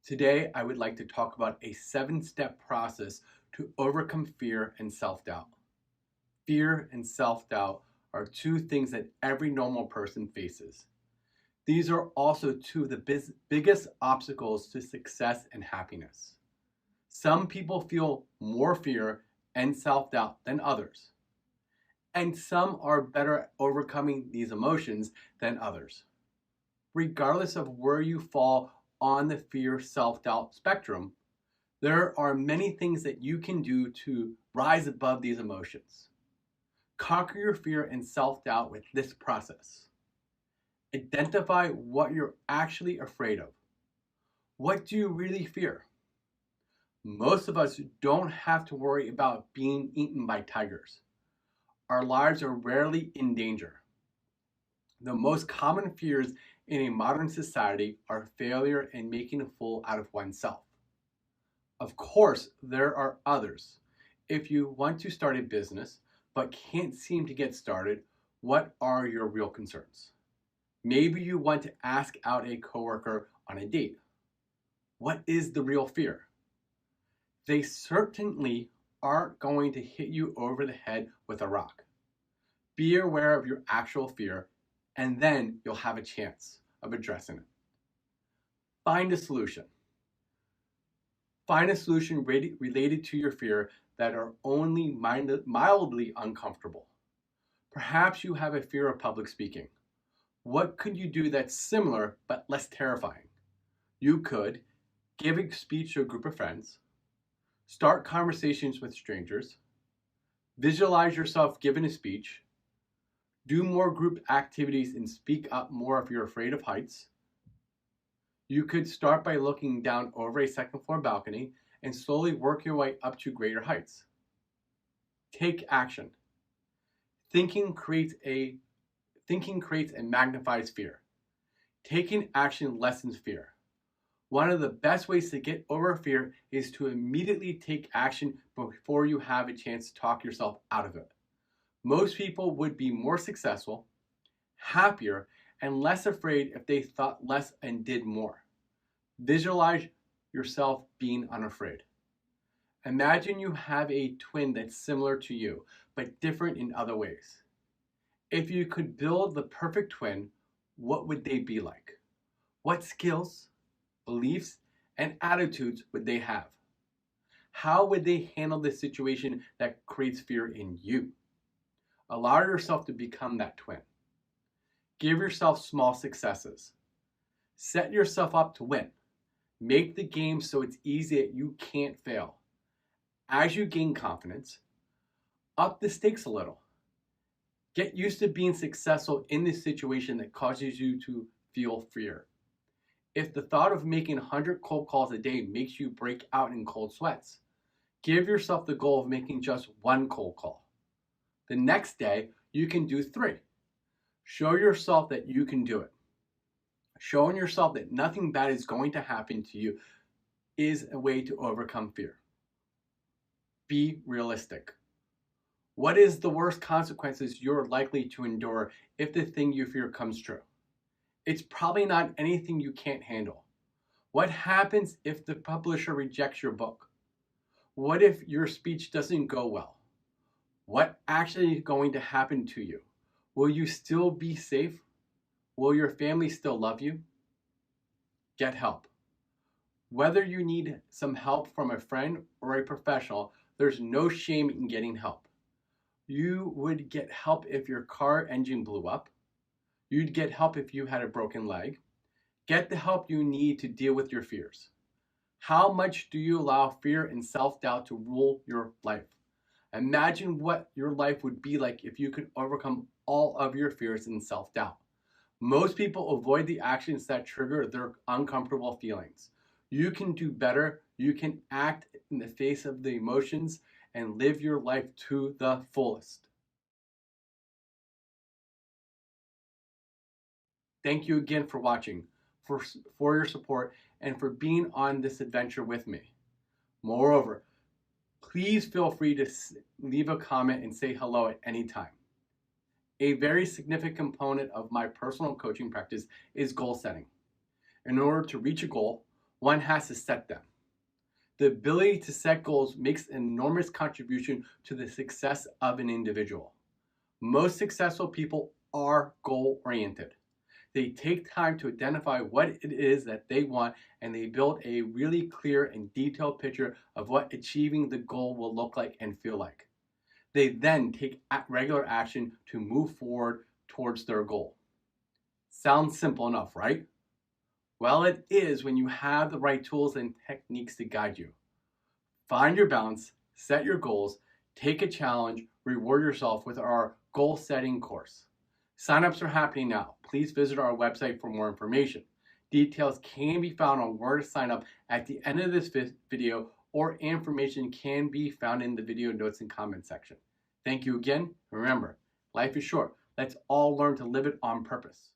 Today, I would like to talk about a 7-step process to overcome fear and self-doubt. Fear and self-doubt are two things that every normal person faces. These are also two of the biggest obstacles to success and happiness. Some people feel more fear and self-doubt than others, and some are better at overcoming these emotions than others. Regardless of where you fall on the fear self-doubt spectrum, there are many things that you can do to rise above these emotions. Conquer your fear and self-doubt with this process. Identify what you're actually afraid of. What do you really fear? Most of us don't have to worry about being eaten by tigers. Our lives are rarely in danger. The most common fears in a modern society are failure and making a fool out of oneself. Of course, there are others. If you want to start a business but can't seem to get started, what are your real concerns? Maybe you want to ask out a coworker on a date. What is the real fear? They certainly aren't going to hit you over the head with a rock. Be aware of your actual fear, and then you'll have a chance of addressing it. Find a solution. Find a solution related to your fear that are only mildly uncomfortable. Perhaps you have a fear of public speaking. What could you do that's similar but less terrifying? You could give a speech to a group of friends, start conversations with strangers, visualize yourself giving a speech, do more group activities and speak up more if you're afraid of heights. You could start by looking down over a second floor balcony and slowly work your way up to greater heights. Take action. Thinking creates and magnifies fear. Taking action lessens fear. One of the best ways to get over fear is to immediately take action before you have a chance to talk yourself out of it. Most people would be more successful, happier, and less afraid if they thought less and did more. Visualize yourself being unafraid. Imagine you have a twin that's similar to you, but different in other ways. If you could build the perfect twin, what would they be like? What skills, beliefs, and attitudes would they have? How would they handle the situation that creates fear in you? Allow yourself to become that twin. Give yourself small successes. Set yourself up to win. Make the game so it's easy that you can't fail. As you gain confidence, up the stakes a little. Get used to being successful in this situation that causes you to feel fear. If the thought of making 100 cold calls a day makes you break out in cold sweats, give yourself the goal of making just 1 cold call. The next day, you can do 3. Show yourself that you can do it. Showing yourself that nothing bad is going to happen to you is a way to overcome fear. Be realistic. What is the worst consequences you're likely to endure if the thing you fear comes true? It's probably not anything you can't handle. What happens if the publisher rejects your book? What if your speech doesn't go well? What actually is going to happen to you? Will you still be safe? Will your family still love you? Get help. Whether you need some help from a friend or a professional, there's no shame in getting help. You would get help if your car engine blew up. You'd get help if you had a broken leg. Get the help you need to deal with your fears. How much do you allow fear and self-doubt to rule your life? Imagine what your life would be like if you could overcome all of your fears and self-doubt. Most people avoid the actions that trigger their uncomfortable feelings. You can do better. You can act in the face of the emotions and live your life to the fullest. Thank you again for watching, for your support, and for being on this adventure with me. Moreover, please feel free to leave a comment and say hello at any time. A very significant component of my personal coaching practice is goal setting. In order to reach a goal, one has to set them. The ability to set goals makes an enormous contribution to the success of an individual. Most successful people are goal-oriented. They take time to identify what it is that they want, and they build a really clear and detailed picture of what achieving the goal will look like and feel like. They then take regular action to move forward towards their goal. Sounds simple enough, right? Well, it is when you have the right tools and techniques to guide you. Find your balance, set your goals, take a challenge, reward yourself with our goal setting course. Signups are happening now. Please visit our website for more information. Details can be found on where to sign up at the end of this video, or information can be found in the video notes and comment section. Thank you again. Remember, life is short. Let's all learn to live it on purpose.